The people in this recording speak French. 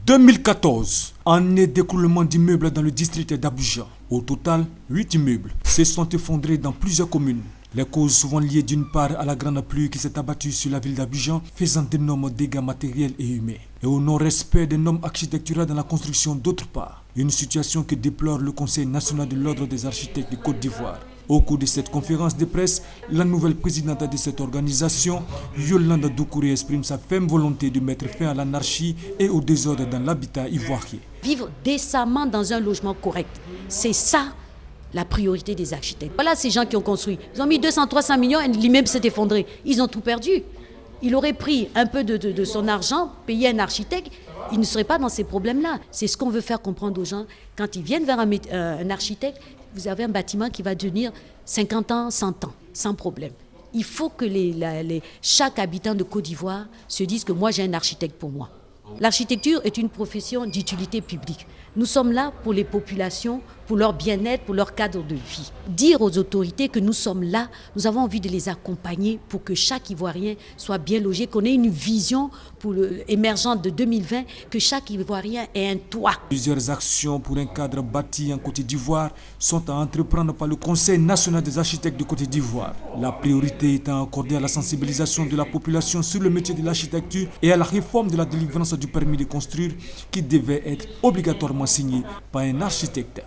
2014, année d'écroulement d'immeubles dans le district d'Abidjan. Au total, 8 immeubles se sont effondrés dans plusieurs communes. Les causes souvent liées d'une part à la grande pluie qui s'est abattue sur la ville d'Abidjan, faisant d'énormes dégâts matériels et humains, et au non-respect des normes architecturales dans la construction d'autre part. Une situation que déplore le Conseil national de l'ordre des architectes de Côte d'Ivoire. Au cours de cette conférence de presse, la nouvelle présidente de cette organisation, Yolande Doucouré, exprime sa ferme volonté de mettre fin à l'anarchie et au désordre dans l'habitat ivoirien. Vivre décemment dans un logement correct, c'est ça la priorité des architectes. Voilà ces gens qui ont construit. Ils ont mis 200-300 millions et l'immeuble s'est effondré. Ils ont tout perdu. Il aurait pris un peu de son argent, payé un architecte, il ne serait pas dans ces problèmes-là. C'est ce qu'on veut faire comprendre aux gens. Quand ils viennent vers un architecte, vous avez un bâtiment qui va tenir 50 ans, 100 ans, sans problème. Il faut que chaque habitant de Côte d'Ivoire se dise que moi j'ai un architecte pour moi. L'architecture est une profession d'utilité publique. Nous sommes là pour les populations, pour leur bien-être, pour leur cadre de vie. Dire aux autorités que nous sommes là, nous avons envie de les accompagner pour que chaque Ivoirien soit bien logé, qu'on ait une vision pour émergente de 2020, que chaque Ivoirien ait un toit. Plusieurs actions pour un cadre bâti en Côte d'Ivoire sont à entreprendre par le Conseil national des architectes de Côte d'Ivoire. La priorité étant accordée à la sensibilisation de la population sur le métier de l'architecture et à la réforme de la délivrance du permis de construire qui devait être obligatoirement signé par un architecte.